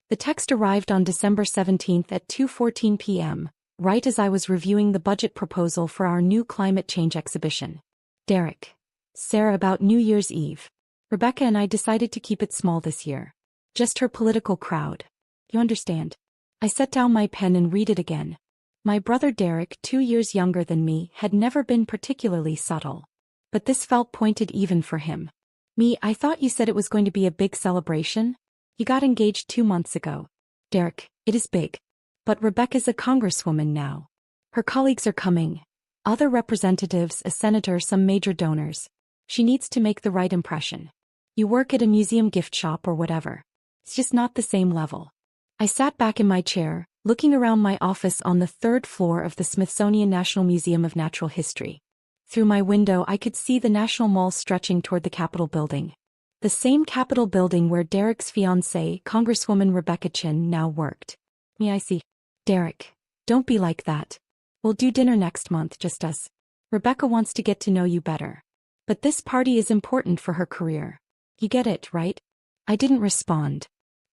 The text arrived on December 17th at 2:14 p.m., right as I was reviewing the budget proposal for our new climate change exhibition. Derek. Sarah, about New Year's Eve. Rebecca and I decided to keep it small this year. Just her political crowd. You understand? I set down my pen and read it again. My brother Derek, 2 years younger than me, had never been particularly subtle. But this felt pointed even for him. Me, I thought you said it was going to be a big celebration? You got engaged 2 months ago. Derek, it is big. But Rebecca's a congresswoman now. Her colleagues are coming. Other representatives, a senator, some major donors. She needs to make the right impression. You work at a museum gift shop or whatever. It's just not the same level. I sat back in my chair, looking around my office on the 3rd floor of the Smithsonian National Museum of Natural History. Through my window I could see the National Mall stretching toward the Capitol building. The same Capitol building where Derek's fiancée, Congresswoman Rebecca Chin, now worked. Me, I see. Derek, don't be like that. We'll do dinner next month, just us. Rebecca wants to get to know you better. But this party is important for her career. You get it, right? I didn't respond.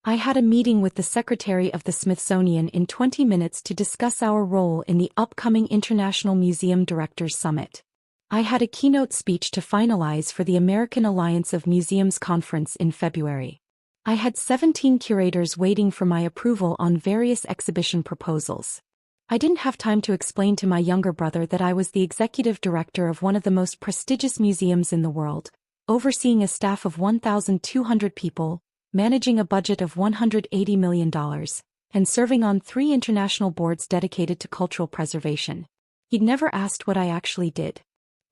I had a meeting with the Secretary of the Smithsonian in 20 minutes to discuss our role in the upcoming International Museum Directors Summit. I had a keynote speech to finalize for the American Alliance of Museums conference in February. I had 17 curators waiting for my approval on various exhibition proposals. I didn't have time to explain to my younger brother that I was the executive director of one of the most prestigious museums in the world, overseeing a staff of 1,200 people, managing a budget of $180 million, and serving on 3 international boards dedicated to cultural preservation. He'd never asked what I actually did.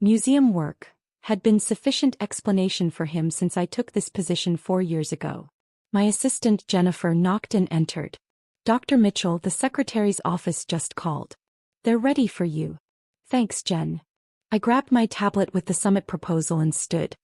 Museum work had been sufficient explanation for him since I took this position 4 years ago. My assistant Jennifer knocked and entered. Dr. Mitchell, the secretary's office, just called. They're ready for you. Thanks, Jen. I grabbed my tablet with the summit proposal and stood.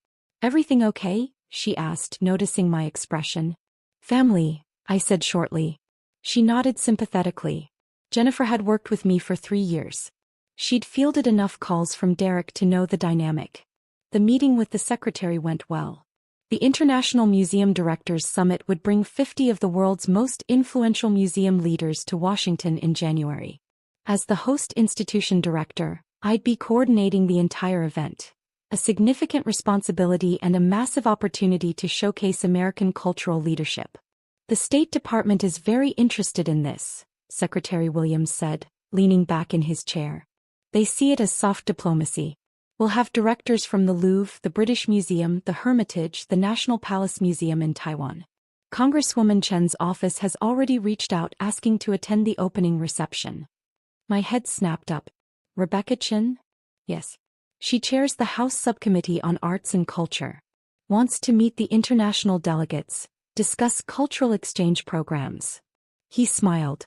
Everything okay? She asked, noticing my expression. Family, I said shortly. She nodded sympathetically. Jennifer had worked with me for 3 years. She'd fielded enough calls from Derek to know the dynamic. The meeting with the secretary went well. The International Museum Directors Summit would bring 50 of the world's most influential museum leaders to Washington in January. As the host institution director, I'd be coordinating the entire event. A significant responsibility and a massive opportunity to showcase American cultural leadership. The State Department is very interested in this, Secretary Williams said, leaning back in his chair. They see it as soft diplomacy. We'll have directors from the Louvre, the British Museum, the Hermitage, the National Palace Museum in Taiwan. Congresswoman Chen's office has already reached out asking to attend the opening reception. My head snapped up. Rebecca Chen? Yes. She chairs the House Subcommittee on Arts and Culture. Wants to meet the international delegates, discuss cultural exchange programs. He smiled.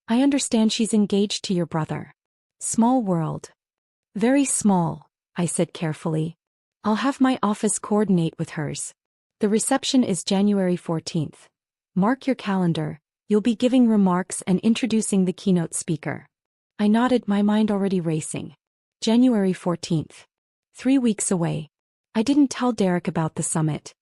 I understand she's engaged to your brother. Small world. Very small, I said carefully. I'll have my office coordinate with hers. The reception is January 14th. Mark your calendar, you'll be giving remarks and introducing the keynote speaker. I nodded, my mind already racing. January 14th. 3 weeks away. I didn't tell Derek about the summit.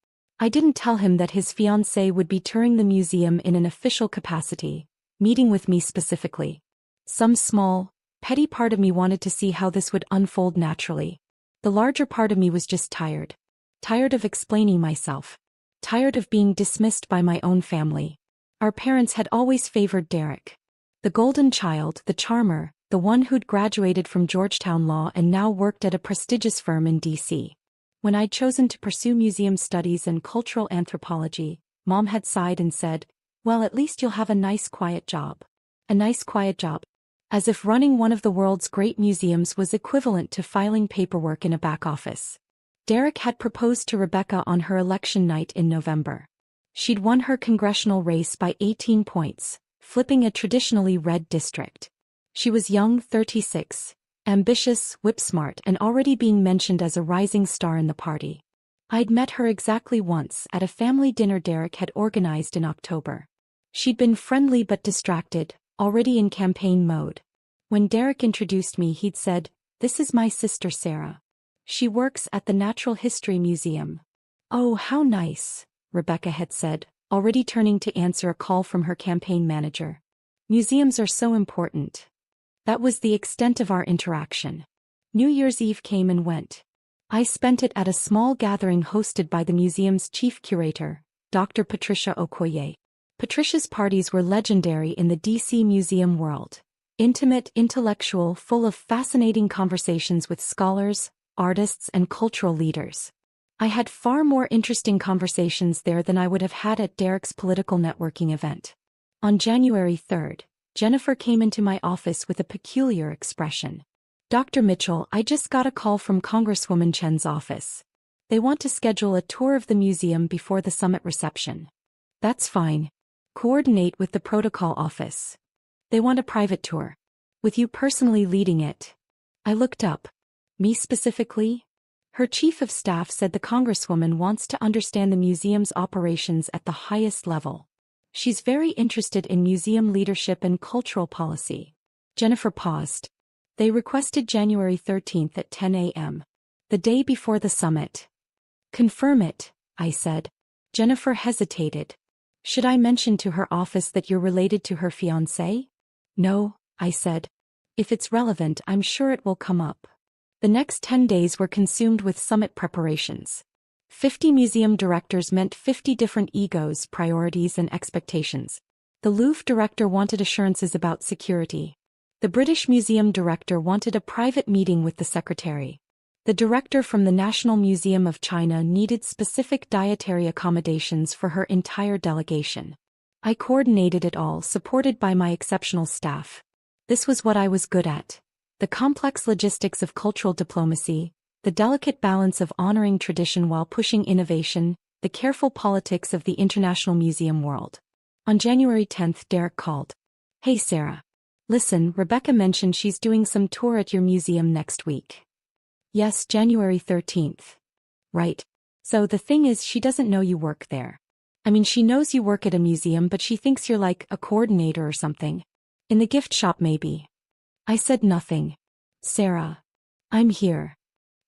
I didn't tell him that his fiancée would be touring the museum in an official capacity, meeting with me specifically. Some small, petty part of me wanted to see how this would unfold naturally. The larger part of me was just tired. Tired of explaining myself. Tired of being dismissed by my own family. Our parents had always favored Derek. The golden child, the charmer, the one who'd graduated from Georgetown Law and now worked at a prestigious firm in D.C. When I'd chosen to pursue museum studies and cultural anthropology, Mom had sighed and said, well, at least you'll have a nice quiet job. A nice quiet job. As if running one of the world's great museums was equivalent to filing paperwork in a back office. Derek had proposed to Rebecca on her election night in November. She'd won her congressional race by 18 points, flipping a traditionally red district. She was young, 36, ambitious, whip-smart, and already being mentioned as a rising star in the party. I'd met her exactly once at a family dinner Derek had organized in October. She'd been friendly but distracted, already in campaign mode. When Derek introduced me, he'd said, "This is my sister Sarah. She works at the Natural History Museum." "Oh, how nice," Rebecca had said, already turning to answer a call from her campaign manager. Museums are so important. That was the extent of our interaction. New Year's Eve came and went. I spent it at a small gathering hosted by the museum's chief curator, Dr. Patricia Okoye. Patricia's parties were legendary in the DC museum world. Intimate, intellectual, full of fascinating conversations with scholars, artists, and cultural leaders. I had far more interesting conversations there than I would have had at Derek's political networking event. On January 3rd, Jennifer came into my office with a peculiar expression. "Dr. Mitchell, I just got a call from Congresswoman Chen's office. They want to schedule a tour of the museum before the summit reception." "That's fine. Coordinate with the protocol office. They want a private tour. With you personally leading it." I looked up. "Me specifically?" Her chief of staff said the Congresswoman wants to understand the museum's operations at the highest level. She's very interested in museum leadership and cultural policy. Jennifer paused. They requested January 13th at 10 a.m. The day before the summit. "Confirm it," I said. Jennifer hesitated. "Should I mention to her office that you're related to her fiancé?" "No," I said. "If it's relevant, I'm sure it will come up." The next 10 days were consumed with summit preparations. 50 museum directors meant 50 different egos, priorities, and expectations. The Louvre director wanted assurances about security. The British Museum director wanted a private meeting with the secretary. The director from the National Museum of China needed specific dietary accommodations for her entire delegation. I coordinated it all, supported by my exceptional staff. This was what I was good at. The complex logistics of cultural diplomacy, the delicate balance of honoring tradition while pushing innovation, the careful politics of the international museum world. On January 10th, Derek called. "Hey Sarah. Listen, Rebecca mentioned she's doing some tour at your museum next week." "Yes, January 13th. "Right. So the thing is, she doesn't know you work there. I mean, she knows you work at a museum, but she thinks you're like a coordinator or something. In the gift shop maybe." I said nothing. "Sarah. I'm here.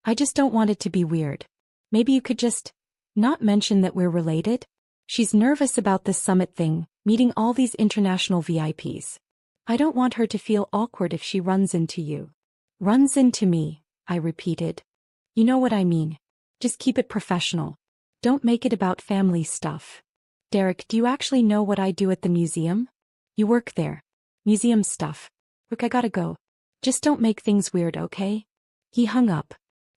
I just don't want it to be weird. Maybe you could just not mention that we're related?" She's nervous about this summit thing, meeting all these international VIPs. I don't want her to feel awkward if she runs into you." "Runs into me," I repeated. "You know what I mean. Just keep it professional. Don't make it about family stuff." "Derek, do you actually know what I do at the museum?" "You work there. Museum stuff. Look, I gotta go. Just don't make things weird, okay?" He hung up.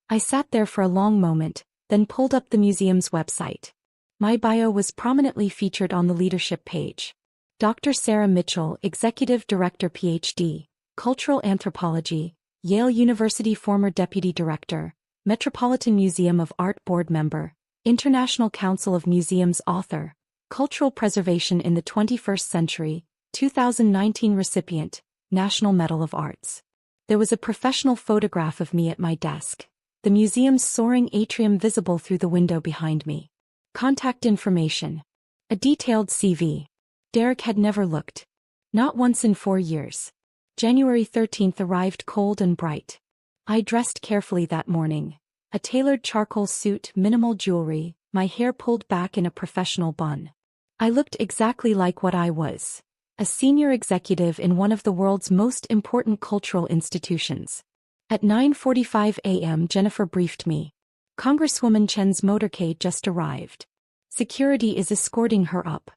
I sat there for a long moment, then pulled up the museum's website. My bio was prominently featured on the leadership page. Dr. Sarah Mitchell, Executive Director Ph.D., Cultural Anthropology, Yale University former Deputy Director, Metropolitan Museum of Art Board Member, International Council of Museums Author, Cultural Preservation in the 21st Century, 2019 recipient, National Medal of Arts. There was a professional photograph of me at my desk, the museum's soaring atrium visible through the window behind me. Contact information. A detailed CV. Derek had never looked. Not once in 4 years. January 13th arrived cold and bright. I dressed carefully that morning. A tailored charcoal suit, minimal jewelry, my hair pulled back in a professional bun. I looked exactly like what I was. A senior executive in one of the world's most important cultural institutions. At 9:45 a.m. Jennifer briefed me. Congresswoman Chen's motorcade just arrived. Security is escorting her up.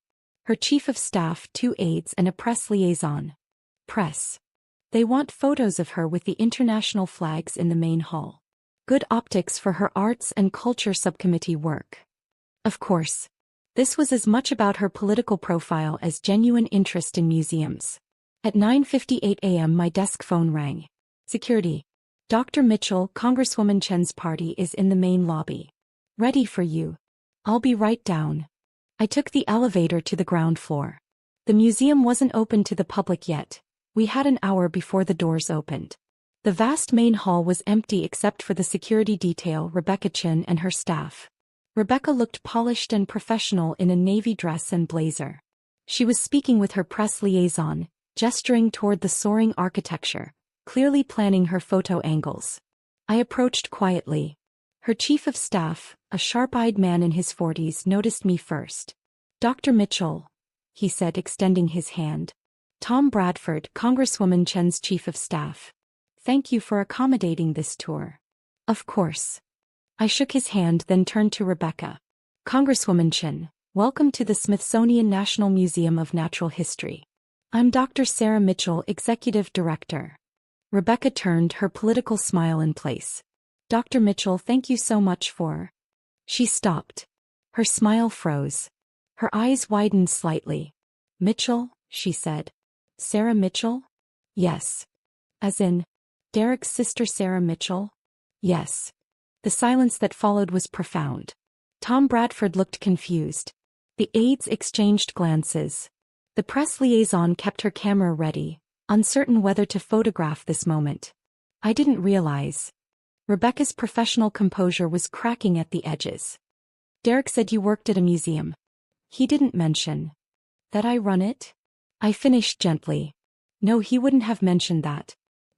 Her chief of staff, 2 aides and a press liaison. Press. They want photos of her with the international flags in the main hall. Good optics for her arts and culture subcommittee work. Of course. This was as much about her political profile as genuine interest in museums. At 9:58 a.m. my desk phone rang. Security. Dr. Mitchell, Congresswoman Chen's party is in the main lobby. Ready for you. I'll be right down. I took the elevator to the ground floor. The museum wasn't open to the public yet. We had an hour before the doors opened. The vast main hall was empty except for the security detail, Rebecca Chen and her staff. Rebecca looked polished and professional in a navy dress and blazer. She was speaking with her press liaison, gesturing toward the soaring architecture, clearly planning her photo angles. I approached quietly. Her chief of staff, a sharp-eyed man in his 40s, noticed me first. Dr. Mitchell, he said, extending his hand. Tom Bradford, Congresswoman Chen's chief of staff. Thank you for accommodating this tour. Of course. I shook his hand, then turned to Rebecca. Congresswoman Chen, welcome to the Smithsonian National Museum of Natural History. I'm Dr. Sarah Mitchell, Executive Director. Rebecca turned, her political smile in place. Dr. Mitchell, thank you so much for... She stopped. Her smile froze. Her eyes widened slightly. Mitchell, she said. Sarah Mitchell? Yes. As in, Derek's sister Sarah Mitchell? Yes. The silence that followed was profound. Tom Bradford looked confused. The aides exchanged glances. The press liaison kept her camera ready, uncertain whether to photograph this moment. I didn't realize. Rebecca's professional composure was cracking at the edges. Derek said you worked at a museum. He didn't mention that I run it? I finished gently. No, he wouldn't have mentioned that.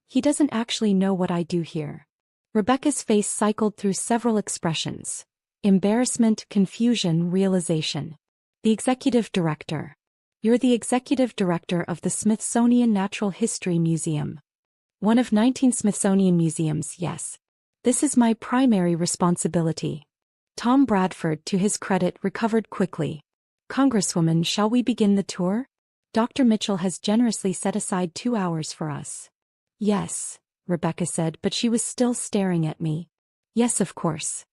He doesn't actually know what I do here. Rebecca's face cycled through several expressions. Embarrassment, confusion, realization. The executive director. You're the executive director of the Smithsonian Natural History Museum. One of 19 Smithsonian museums, yes. This is my primary responsibility. Tom Bradford, to his credit, recovered quickly. Congresswoman, shall we begin the tour? Dr. Mitchell has generously set aside 2 hours for us. Yes, Rebecca said, but she was still staring at me. Yes, of course.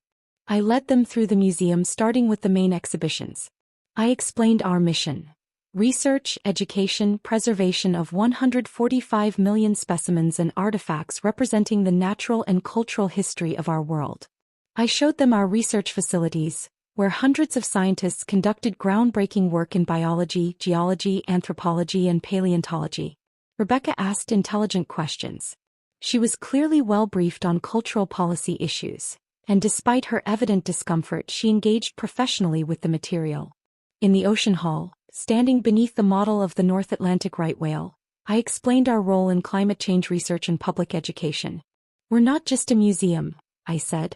I led them through the museum, starting with the main exhibitions. I explained our mission. Research, education, preservation of 145 million specimens and artifacts representing the natural and cultural history of our world. I showed them our research facilities, where hundreds of scientists conducted groundbreaking work in biology, geology, anthropology, and paleontology. Rebecca asked intelligent questions. She was clearly well briefed on cultural policy issues, and despite her evident discomfort, she engaged professionally with the material. In the ocean hall, standing beneath the model of the North Atlantic right whale, I explained our role in climate change research and public education. We're not just a museum, I said.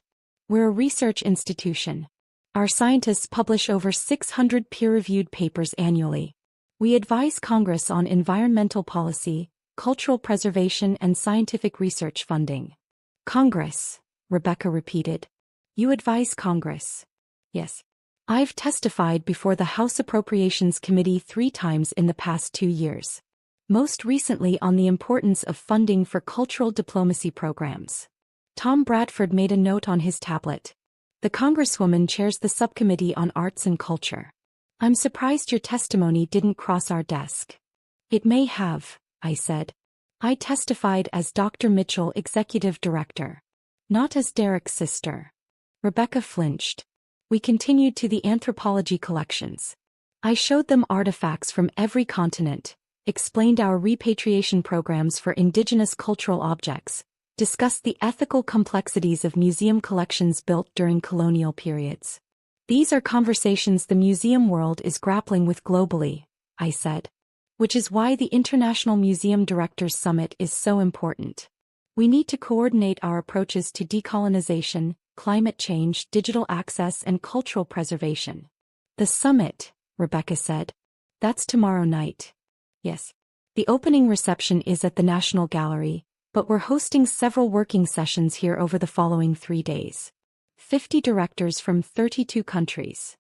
We're a research institution. Our scientists publish over 600 peer-reviewed papers annually. We advise Congress on environmental policy, cultural preservation, and scientific research funding. Congress, Rebecca repeated. You advise Congress? Yes. I've testified before the House Appropriations Committee 3 times in the past 2 years. Most recently on the importance of funding for cultural diplomacy programs. Tom Bradford made a note on his tablet. The Congresswoman chairs the subcommittee on arts and culture. I'm surprised your testimony didn't cross our desk. It may have, I said. I testified as Dr. Mitchell, Executive Director. Not as Derek's sister. Rebecca flinched. We continued to the anthropology collections. I showed them artifacts from every continent, explained our repatriation programs for indigenous cultural objects, discussed the ethical complexities of museum collections built during colonial periods. These are conversations the museum world is grappling with globally, I said. Which is why the International Museum Directors Summit is so important. We need to coordinate our approaches to decolonization, climate change, digital access, and cultural preservation. The summit, Rebecca said. That's tomorrow night. Yes. The opening reception is at the National Gallery, but we're hosting several working sessions here over the following 3 days. 50 directors from 32 countries.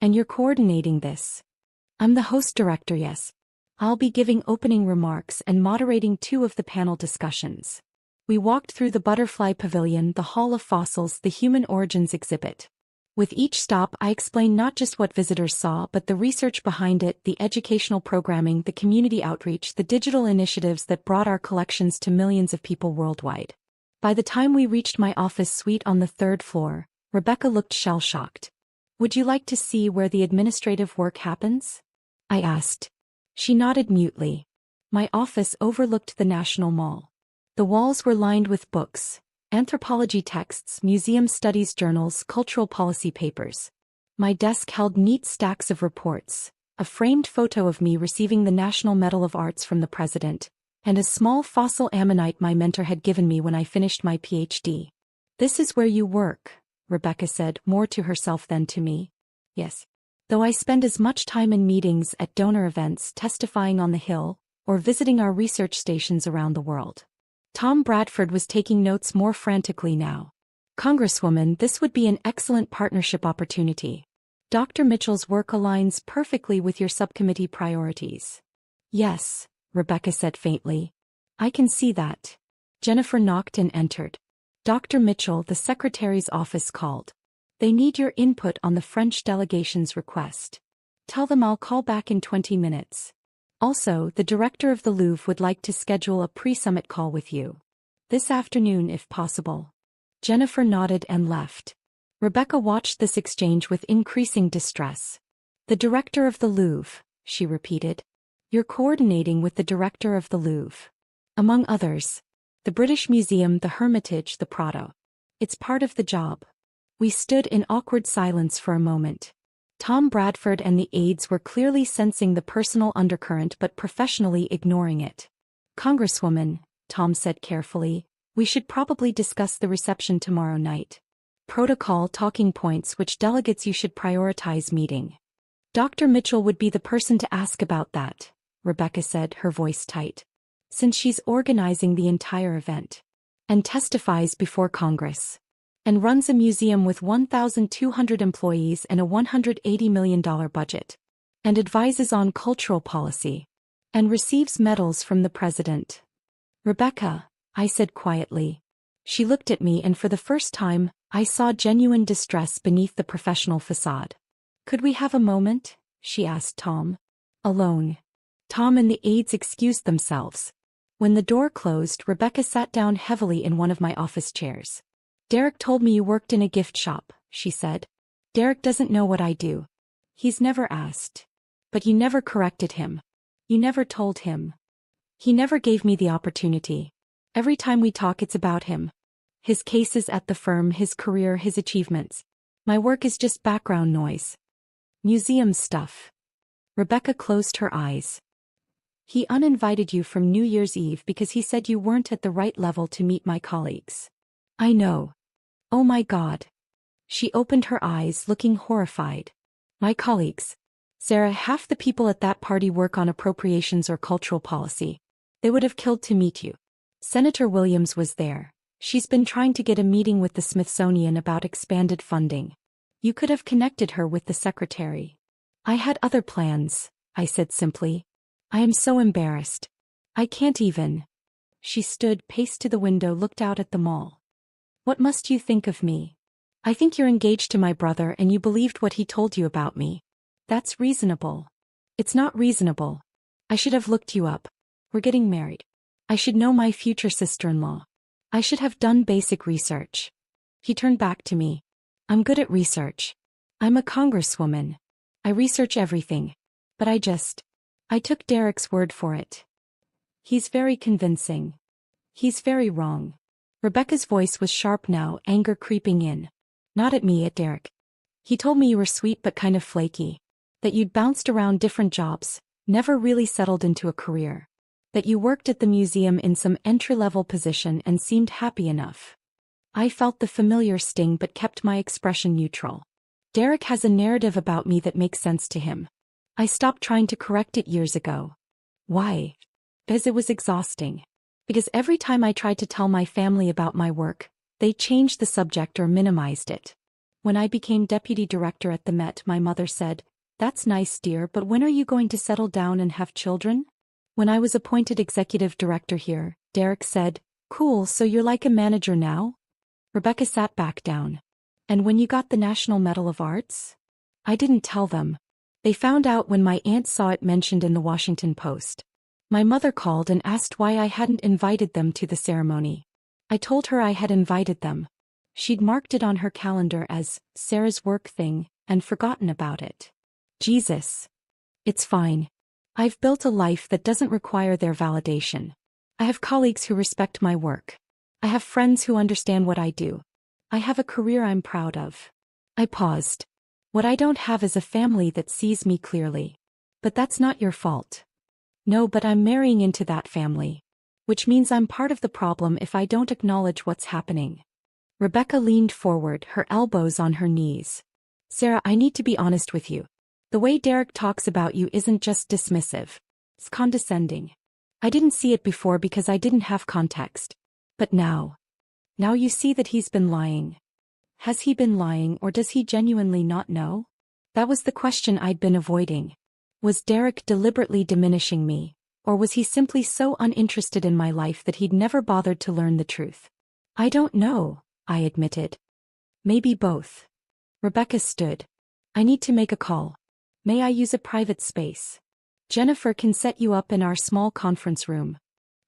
And you're coordinating this? I'm the host director, yes. I'll be giving opening remarks and moderating 2 of the panel discussions. We walked through the Butterfly Pavilion, the Hall of Fossils, the Human Origins exhibit. With each stop, I explained not just what visitors saw, but the research behind it, the educational programming, the community outreach, the digital initiatives that brought our collections to millions of people worldwide. By the time we reached my office suite on the 3rd floor, Rebecca looked shell-shocked. Would you like to see where the administrative work happens? I asked. She nodded mutely. My office overlooked the National Mall. The walls were lined with books, anthropology texts, museum studies journals, cultural policy papers. My desk held neat stacks of reports, a framed photo of me receiving the National Medal of Arts from the President, and a small fossil ammonite my mentor had given me when I finished my PhD. This is where you work, Rebecca said, more to herself than to me. Yes. Though I spend as much time in meetings at donor events testifying on the Hill, or visiting our research stations around the world. Tom Bradford was taking notes more frantically now. Congresswoman, this would be an excellent partnership opportunity. Dr. Mitchell's work aligns perfectly with your subcommittee priorities. Yes, Rebecca said faintly. I can see that. Jennifer knocked and entered. Dr. Mitchell, the secretary's office called. They need your input on the French delegation's request. Tell them I'll call back in 20 minutes. Also, the director of the Louvre would like to schedule a pre-summit call with you. This afternoon if possible. Jennifer nodded and left. Rebecca watched this exchange with increasing distress. The director of the Louvre, she repeated. You're coordinating with the director of the Louvre. Among others. The British Museum, the Hermitage, the Prado. It's part of the job. We stood in awkward silence for a moment. Tom Bradford and the aides were clearly sensing the personal undercurrent but professionally ignoring it. Congresswoman, Tom said carefully, we should probably discuss the reception tomorrow night. Protocol talking points which delegates you should prioritize meeting. Dr. Mitchell would be the person to ask about that, Rebecca said, her voice tight. Since she's organizing the entire event. And testifies before Congress. And runs a museum with 1,200 employees and a $180 million budget. And advises on cultural policy. And receives medals from the president. Rebecca, I said quietly. She looked at me and for the first time, I saw genuine distress beneath the professional facade. Could we have a moment? She asked Tom. Alone. Tom and the aides excused themselves. When the door closed, Rebecca sat down heavily in one of my office chairs. Derek told me you worked in a gift shop, she said. Derek doesn't know what I do. He's never asked. But you never corrected him. You never told him. He never gave me the opportunity. Every time we talk it's about him. His cases at the firm, his career, his achievements. My work is just background noise. Museum stuff. Rebecca closed her eyes. He uninvited you from New Year's Eve because he said you weren't at the right level to meet my colleagues. I know. Oh my God. She opened her eyes, looking horrified. My colleagues. Sarah, half the people at that party work on appropriations or cultural policy. They would have killed to meet you. Senator Williams was there. She's been trying to get a meeting with the Smithsonian about expanded funding. You could have connected her with the secretary. I had other plans, I said simply. I am so embarrassed. I can't even. She stood, paced to the window, looked out at the mall. What must you think of me? I think you're engaged to my brother and you believed what he told you about me. That's reasonable. It's not reasonable. I should have looked you up. We're getting married. I should know my future sister-in-law. I should have done basic research. He turned back to me. I'm good at research. I'm a congresswoman. I research everything. But I took Derek's word for it. He's very convincing. He's very wrong. Rebecca's voice was sharp now, anger creeping in. Not at me, at Derek. He told me you were sweet but kind of flaky. That you'd bounced around different jobs, never really settled into a career. That you worked at the museum in some entry-level position and seemed happy enough. I felt the familiar sting but kept my expression neutral. Derek has a narrative about me that makes sense to him. I stopped trying to correct it years ago. Why? Because it was exhausting. Because every time I tried to tell my family about my work, they changed the subject or minimized it. When I became deputy director at the Met, my mother said, "That's nice, dear, but when are you going to settle down and have children?" When I was appointed executive director here, Derek said, "Cool, so you're like a manager now?" Rebecca sat back down. "And when you got the National Medal of Arts?" I didn't tell them. They found out when my aunt saw it mentioned in the Washington Post. My mother called and asked why I hadn't invited them to the ceremony. I told her I had invited them. She'd marked it on her calendar as Sarah's work thing and forgotten about it. Jesus. It's fine. I've built a life that doesn't require their validation. I have colleagues who respect my work. I have friends who understand what I do. I have a career I'm proud of. I paused. What I don't have is a family that sees me clearly. But that's not your fault. No, but I'm marrying into that family. Which means I'm part of the problem if I don't acknowledge what's happening. Rebecca leaned forward, her elbows on her knees. Sarah, I need to be honest with you. The way Derek talks about you isn't just dismissive. It's condescending. I didn't see it before because I didn't have context. But now you see that he's been lying. Has he been lying, or does he genuinely not know? That was the question I'd been avoiding. Was Derek deliberately diminishing me, or was he simply so uninterested in my life that he'd never bothered to learn the truth? I don't know, I admitted. Maybe both. Rebecca stood. I need to make a call. May I use a private space? Jennifer can set you up in our small conference room.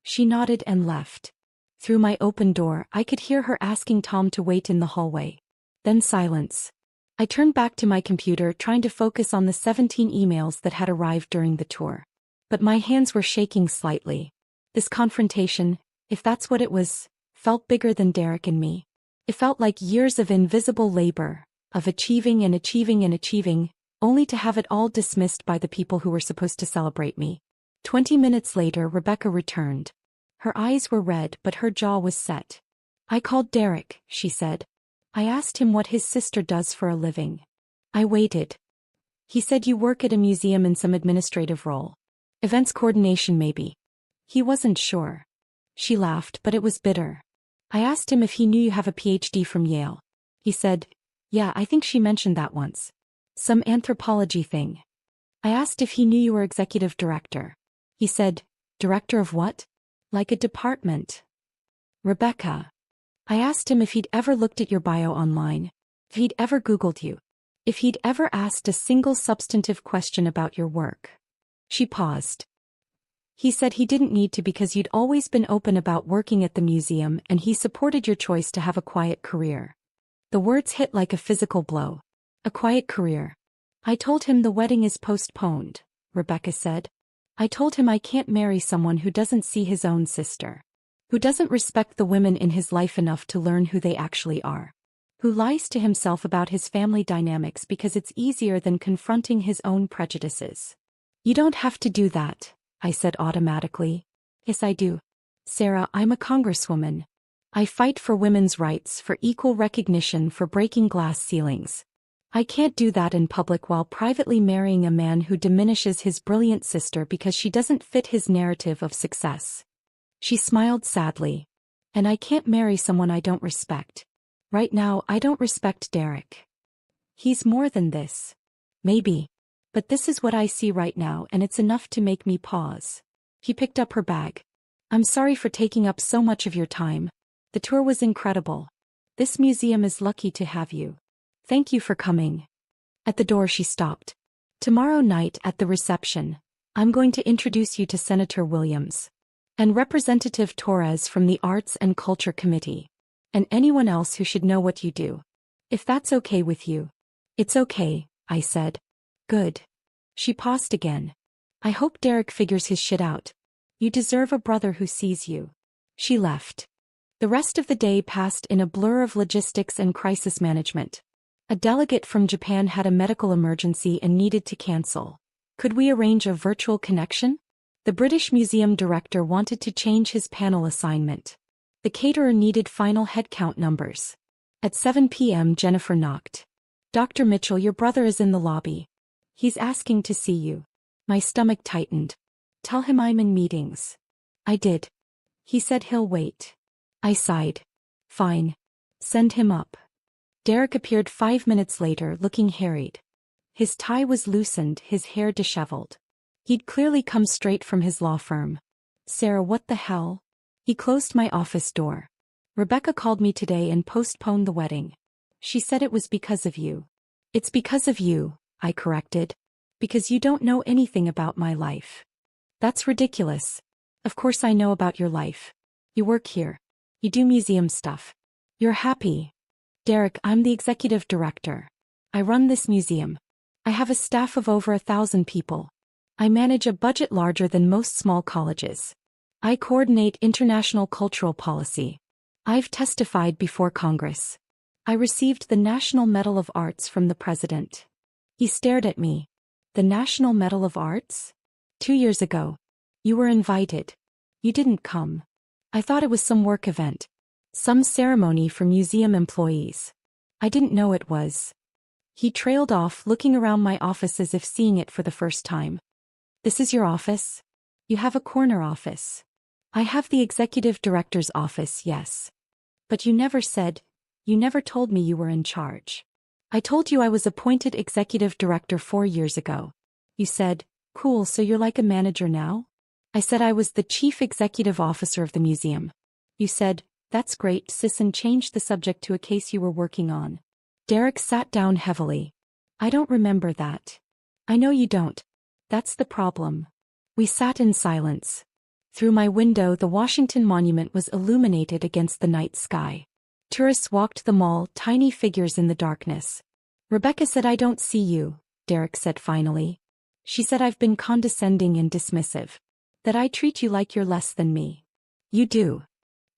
She nodded and left. Through my open door, I could hear her asking Tom to wait in the hallway. Then silence. I turned back to my computer, trying to focus on the 17 emails that had arrived during the tour. But my hands were shaking slightly. This confrontation, if that's what it was, felt bigger than Derek and me. It felt like years of invisible labor, of achieving and achieving and achieving, only to have it all dismissed by the people who were supposed to celebrate me. 20 minutes later, Rebecca returned. Her eyes were red, but her jaw was set. I called Derek, she said. I asked him what his sister does for a living. I waited. He said you work at a museum in some administrative role. Events coordination maybe. He wasn't sure. She laughed, but it was bitter. I asked him if he knew you have a PhD from Yale. He said, yeah, I think she mentioned that once. Some anthropology thing. I asked if he knew you were executive director. He said, director of what? Like a department. Rebecca. I asked him if he'd ever looked at your bio online, if he'd ever Googled you, if he'd ever asked a single substantive question about your work. She paused. He said he didn't need to because you'd always been open about working at the museum and he supported your choice to have a quiet career. The words hit like a physical blow. A quiet career. I told him the wedding is postponed, Rebecca said. I told him I can't marry someone who doesn't see his own sister. Who doesn't respect the women in his life enough to learn who they actually are. Who lies to himself about his family dynamics because it's easier than confronting his own prejudices. You don't have to do that, I said automatically. Yes, I do. Sarah, I'm a Congresswoman. I fight for women's rights, for equal recognition, for breaking glass ceilings. I can't do that in public while privately marrying a man who diminishes his brilliant sister because she doesn't fit his narrative of success. She smiled sadly. And I can't marry someone I don't respect. Right now, I don't respect Derek. He's more than this. Maybe. But this is what I see right now, and it's enough to make me pause. He picked up her bag. I'm sorry for taking up so much of your time. The tour was incredible. This museum is lucky to have you. Thank you for coming. At the door she stopped. Tomorrow night at the reception, I'm going to introduce you to Senator Williams. And Representative Torres from the Arts and Culture Committee. And anyone else who should know what you do. If that's okay with you. It's okay, I said. Good. She paused again. I hope Derek figures his shit out. You deserve a brother who sees you. She left. The rest of the day passed in a blur of logistics and crisis management. A delegate from Japan had a medical emergency and needed to cancel. Could we arrange a virtual connection? The British Museum director wanted to change his panel assignment. The caterer needed final headcount numbers. At 7 p.m. Jennifer knocked. Dr. Mitchell, your brother is in the lobby. He's asking to see you. My stomach tightened. Tell him I'm in meetings. I did. He said he'll wait. I sighed. Fine. Send him up. Derek appeared 5 minutes later, looking harried. His tie was loosened, his hair disheveled. He'd clearly come straight from his law firm. Sarah, what the hell? He closed my office door. Rebecca called me today and postponed the wedding. She said it was because of you. It's because of you, I corrected. Because you don't know anything about my life. That's ridiculous. Of course I know about your life. You work here. You do museum stuff. You're happy. Derek, I'm the executive director. I run this museum. I have a staff of over 1,000 people. I manage a budget larger than most small colleges. I coordinate international cultural policy. I've testified before Congress. I received the National Medal of Arts from the President. He stared at me. The National Medal of Arts? 2 years ago. You were invited. You didn't come. I thought it was some work event. Some ceremony for museum employees. I didn't know it was. He trailed off, looking around my office as if seeing it for the first time. This is your office? You have a corner office. I have the executive director's office, yes. But you never told me you were in charge. I told you I was appointed executive director 4 years ago. You said, cool, so you're like a manager now? I said I was the chief executive officer of the museum. You said, that's great, sis, and changed the subject to a case you were working on. Derek sat down heavily. I don't remember that. I know you don't. That's the problem. We sat in silence. Through my window, the Washington Monument was illuminated against the night sky. Tourists walked the mall, tiny figures in the darkness. Rebecca said, I don't see you, Derek said finally. She said I've been condescending and dismissive. That I treat you like you're less than me. You do.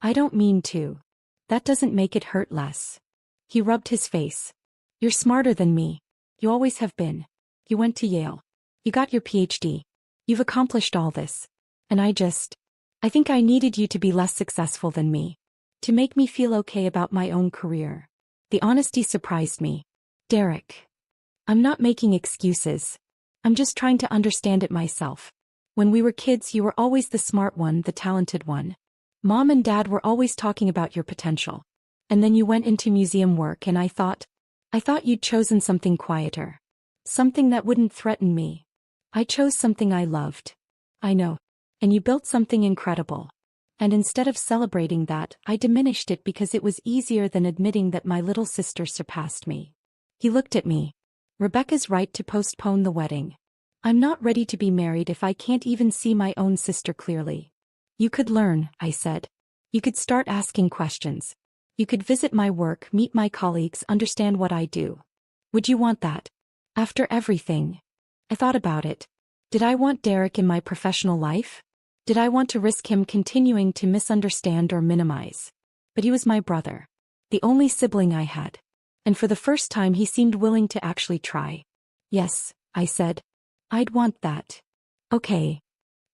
I don't mean to. That doesn't make it hurt less. He rubbed his face. You're smarter than me. You always have been. You went to Yale. You got your PhD. You've accomplished all this. And I think I needed you to be less successful than me. To make me feel okay about my own career. The honesty surprised me. Derek. I'm not making excuses. I'm just trying to understand it myself. When we were kids, you were always the smart one, the talented one. Mom and Dad were always talking about your potential. And then you went into museum work and I thought you'd chosen something quieter. Something that wouldn't threaten me. I chose something I loved. I know. And you built something incredible. And instead of celebrating that, I diminished it because it was easier than admitting that my little sister surpassed me. He looked at me. Rebecca's right to postpone the wedding. I'm not ready to be married if I can't even see my own sister clearly. You could learn, I said. You could start asking questions. You could visit my work, meet my colleagues, understand what I do. Would you want that? After everything? I thought about it. Did I want Derek in my professional life? Did I want to risk him continuing to misunderstand or minimize? But he was my brother. The only sibling I had. And for the first time he seemed willing to actually try. Yes, I said. I'd want that. Okay.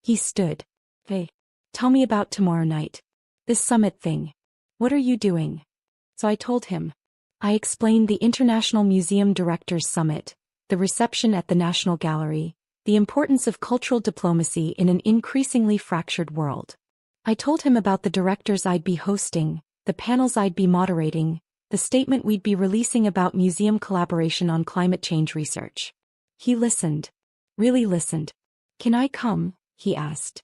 He stood. Hey. Tell me about tomorrow night. This summit thing. What are you doing? So I told him. I explained the International Museum Directors Summit, the reception at the National Gallery, the importance of cultural diplomacy in an increasingly fractured world. I told him about the directors I'd be hosting, the panels I'd be moderating, the statement we'd be releasing about museum collaboration on climate change research. He listened. Really listened. Can I come? He asked.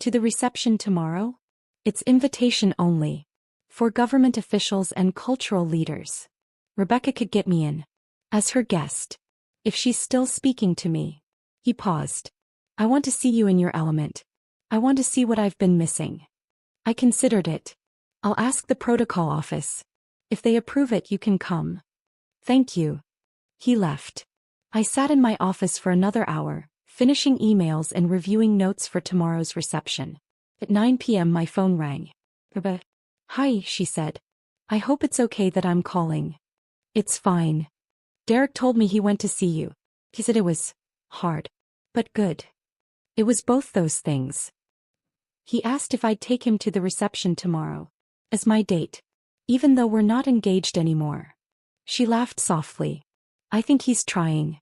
To the reception tomorrow? It's invitation only. For government officials and cultural leaders. Rebecca could get me in. As her guest. If she's still speaking to me. He paused. I want to see you in your element. I want to see what I've been missing. I considered it. I'll ask the protocol office. If they approve it, you can come. Thank you. He left. I sat in my office for another hour, finishing emails and reviewing notes for tomorrow's reception. At 9 p.m. my phone rang. Hi, she said. I hope it's okay that I'm calling. It's fine. Derek told me he went to see you. He said it was hard. But good. It was both those things. He asked if I'd take him to the reception tomorrow. As my date. Even though we're not engaged anymore. She laughed softly. I think he's trying.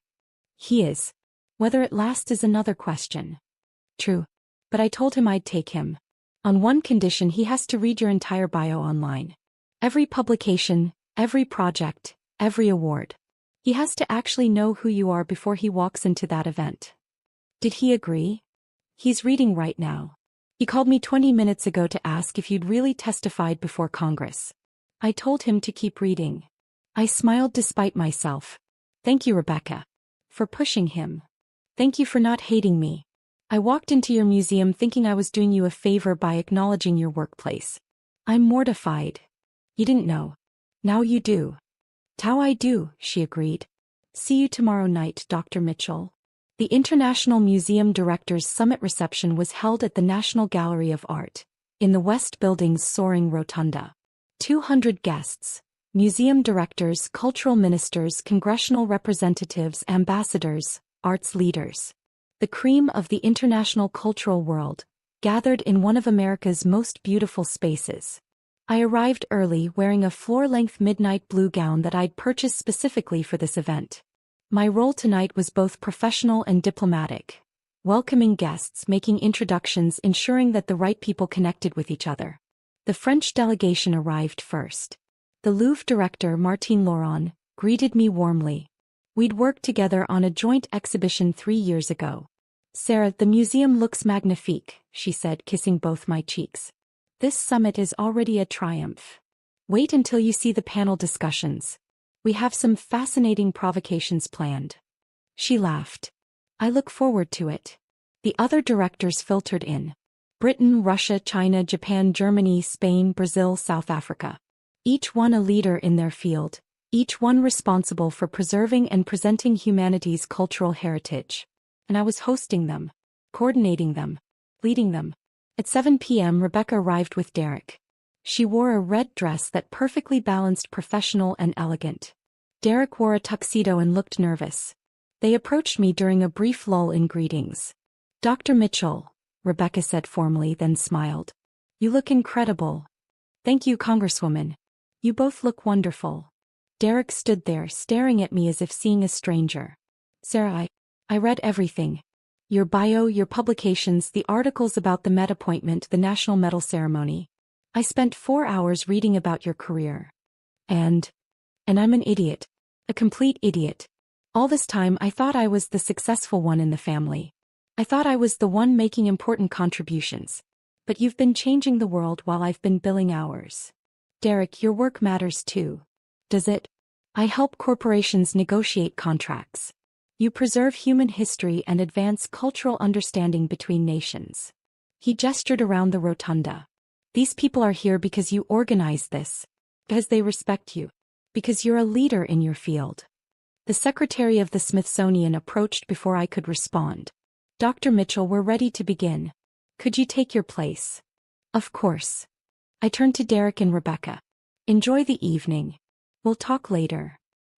He is. Whether it lasts is another question. True. But I told him I'd take him. On one condition: he has to read your entire bio online. Every publication, every project, every award. He has to actually know who you are before he walks into that event. Did he agree? He's reading right now. He called me 20 minutes ago to ask if you'd really testified before Congress. I told him to keep reading. I smiled despite myself. Thank you, Rebecca. For pushing him. Thank you for not hating me. I walked into your museum thinking I was doing you a favor by acknowledging your workplace. I'm mortified. You didn't know. Now you do. Tao I do, she agreed. See you tomorrow night, Dr. Mitchell. The International Museum Directors Summit reception was held at the National Gallery of Art, in the West Building's soaring rotunda. 200 guests, museum directors, cultural ministers, congressional representatives, ambassadors, arts leaders. The cream of the international cultural world, gathered in one of America's most beautiful spaces. I arrived early wearing a floor-length midnight blue gown that I'd purchased specifically for this event. My role tonight was both professional and diplomatic. Welcoming guests, making introductions, ensuring that the right people connected with each other. The French delegation arrived first. The Louvre director, Martine Laurent, greeted me warmly. We'd worked together on a joint exhibition 3 years ago. "Sarah, the museum looks magnifique," she said, kissing both my cheeks. "This summit is already a triumph. Wait until you see the panel discussions. We have some fascinating provocations planned." She laughed. "I look forward to it." The other directors filtered in. Britain, Russia, China, Japan, Germany, Spain, Brazil, South Africa. Each one a leader in their field, each one responsible for preserving and presenting humanity's cultural heritage. And I was hosting them, coordinating them, leading them. At 7 p.m. Rebecca arrived with Derek. She wore a red dress that perfectly balanced professional and elegant. Derek wore a tuxedo and looked nervous. They approached me during a brief lull in greetings. "Dr. Mitchell," Rebecca said formally, then smiled. "You look incredible." "Thank you, Congresswoman. You both look wonderful." Derek stood there, staring at me as if seeing a stranger. "Sarah, I read everything. Your bio, your publications, the articles about the Met appointment, the National Medal ceremony. I spent 4 hours reading about your career. And I'm an idiot. A complete idiot. All this time I thought I was the successful one in the family. I thought I was the one making important contributions. But you've been changing the world while I've been billing hours. Derek, your work matters too. Does it? I help corporations negotiate contracts. You preserve human history and advance cultural understanding between nations." He gestured around the rotunda. "These people are here because you organize this. Because they respect you. Because you're a leader in your field." The secretary of the Smithsonian approached before I could respond. "Dr. Mitchell, we're ready to begin. Could you take your place?" "Of course." I turned to Derek and Rebecca. "Enjoy the evening. We'll talk later."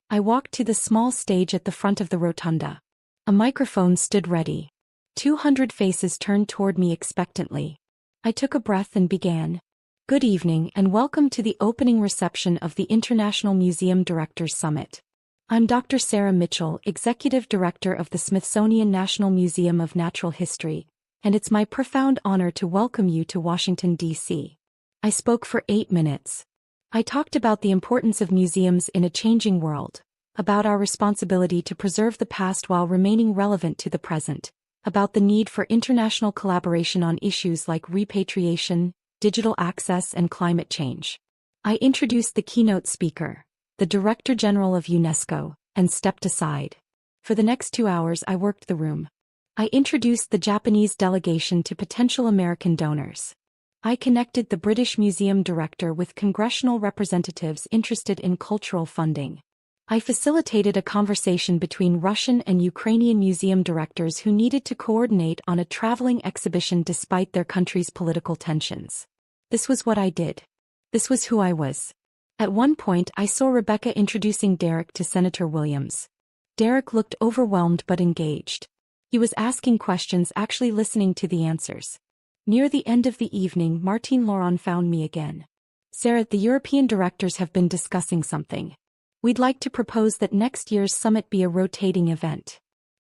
I walked to the small stage at the front of the rotunda. A microphone stood ready. 200 faces turned toward me expectantly. I took a breath and began. "Good evening and welcome to the opening reception of the International Museum Directors Summit. I'm Dr. Sarah Mitchell, Executive Director of the Smithsonian National Museum of Natural History, and it's my profound honor to welcome you to Washington, D.C. I spoke for 8 minutes. I talked about the importance of museums in a changing world, about our responsibility to preserve the past while remaining relevant to the present, about the need for international collaboration on issues like repatriation, digital access, and climate change. I introduced the keynote speaker, the Director General of UNESCO, and stepped aside. For the next 2 hours I worked the room. I introduced the Japanese delegation to potential American donors. I connected the British Museum Director with congressional representatives interested in cultural funding. I facilitated a conversation between Russian and Ukrainian museum directors who needed to coordinate on a traveling exhibition despite their country's political tensions. This was what I did. This was who I was. At one point I saw Rebecca introducing Derek to Senator Williams. Derek looked overwhelmed but engaged. He was asking questions, actually listening to the answers. Near the end of the evening, Martine Laurent found me again. "Sarah, the European directors have been discussing something. We'd like to propose that next year's summit be a rotating event.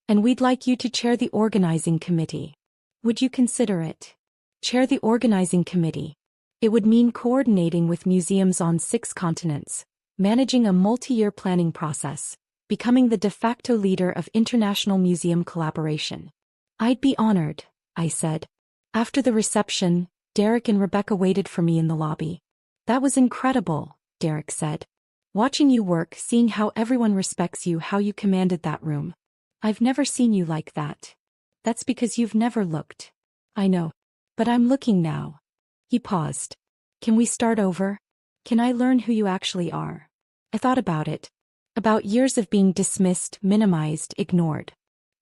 And we'd like you to chair the organizing committee. Would you consider it?" Chair the organizing committee. It would mean coordinating with museums on 6 continents, managing a multi-year planning process, becoming the de facto leader of international museum collaboration. "I'd be honored," I said. After the reception, Derek and Rebecca waited for me in the lobby. "That was incredible," Derek said. "Watching you work, seeing how everyone respects you, how you commanded that room. I've never seen you like that." "That's because you've never looked." "I know. But I'm looking now." He paused. "Can we start over? Can I learn who you actually are?" I thought about it. About years of being dismissed, minimized, ignored.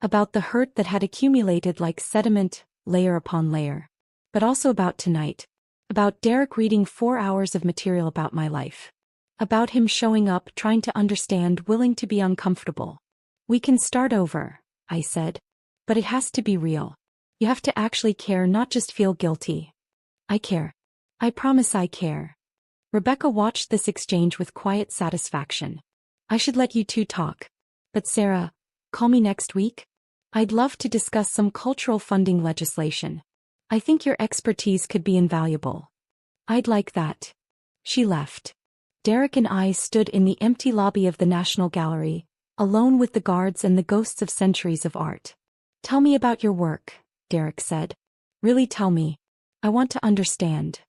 About the hurt that had accumulated like sediment, layer upon layer. But also about tonight. About Derek reading 4 hours of material about my life. About him showing up, trying to understand, willing to be uncomfortable. "We can start over," I said. "But it has to be real. You have to actually care, not just feel guilty." "I care. I promise I care." Rebecca watched this exchange with quiet satisfaction. "I should let you two talk. But Sarah, Call me next week? I'd love to discuss some cultural funding legislation. I think your expertise could be invaluable. I'd like that. She left. Derek and I stood in the empty lobby of the National Gallery, alone with the guards and the ghosts of centuries of art. Tell me about your work, Derek said. Really tell me. I want to understand.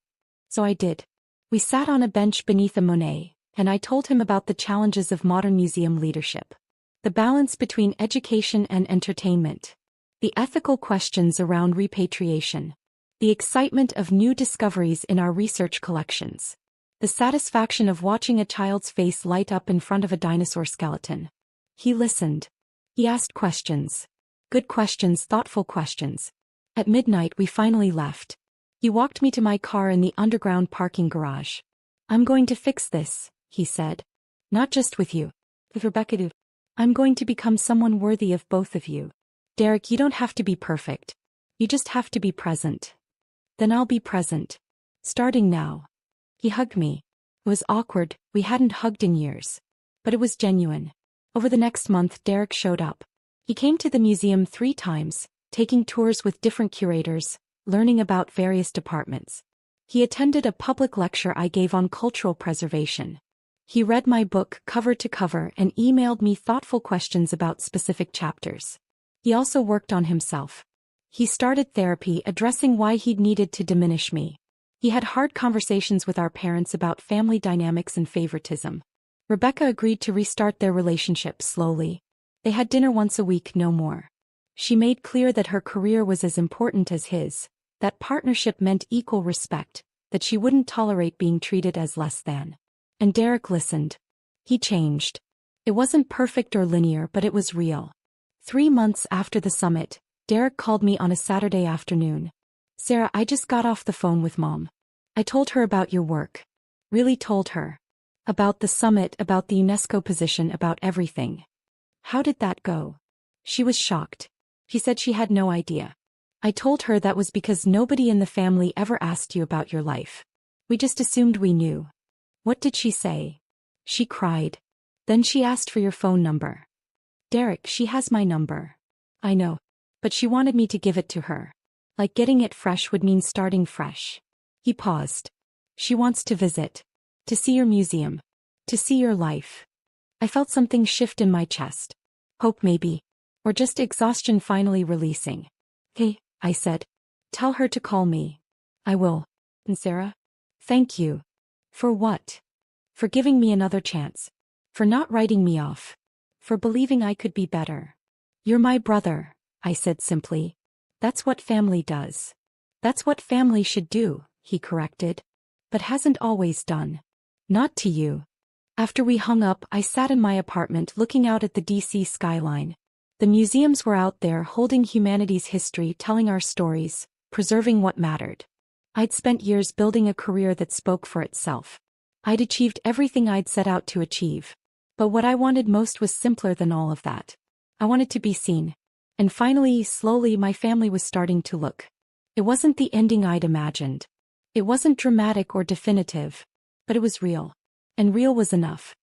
So I did. We sat on a bench beneath a Monet, and I told him about the challenges of modern museum leadership. The balance between education and entertainment. The ethical questions around repatriation. The excitement of new discoveries in our research collections. The satisfaction of watching a child's face light up in front of a dinosaur skeleton. He listened. He asked questions. Good questions, thoughtful questions. At midnight we finally left. He walked me to my car in the underground parking garage. I'm going to fix this, he said. Not just with you. With Rebecca. I'm going to become someone worthy of both of you. Derek, you don't have to be perfect. You just have to be present. Then I'll be present. Starting now. He hugged me. It was awkward, we hadn't hugged in years. But it was genuine. Over the next month Derek showed up. He came to the museum 3 times, taking tours with different curators, learning about various departments. He attended a public lecture I gave on cultural preservation. He read my book cover to cover and emailed me thoughtful questions about specific chapters. He also worked on himself. He started therapy addressing why he'd needed to diminish me. He had hard conversations with our parents about family dynamics and favoritism. Rebecca agreed to restart their relationship slowly. They had dinner once a week, no more. She made clear that her career was as important as his, that partnership meant equal respect, that she wouldn't tolerate being treated as less than. And Derek listened. He changed. It wasn't perfect or linear, but it was real. 3 months after the summit, Derek called me on a Saturday afternoon. Sarah, I just got off the phone with Mom. I told her about your work. Really told her. About the summit, about the UNESCO position, about everything. How did that go? She was shocked. She said she had no idea. I told her that was because nobody in the family ever asked you about your life. We just assumed we knew. What did she say? She cried. Then she asked for your phone number. Derek, she has my number. I know. But she wanted me to give it to her. Like getting it fresh would mean starting fresh. He paused. She wants to visit. To see your museum. To see your life. I felt something shift in my chest. Hope maybe. Or just exhaustion finally releasing. Hey, I said. Tell her to call me. I will. And Sarah? Thank you. For what? For giving me another chance. For not writing me off. For believing I could be better. You're my brother, I said simply. That's what family does. That's what family should do, he corrected. But hasn't always done. Not to you. After we hung up, I sat in my apartment looking out at the DC skyline. The museums were out there holding humanity's history, telling our stories, preserving what mattered. I'd spent years building a career that spoke for itself. I'd achieved everything I'd set out to achieve. But what I wanted most was simpler than all of that. I wanted to be seen. And finally, slowly, my family was starting to look. It wasn't the ending I'd imagined. It wasn't dramatic or definitive. But it was real. And real was enough.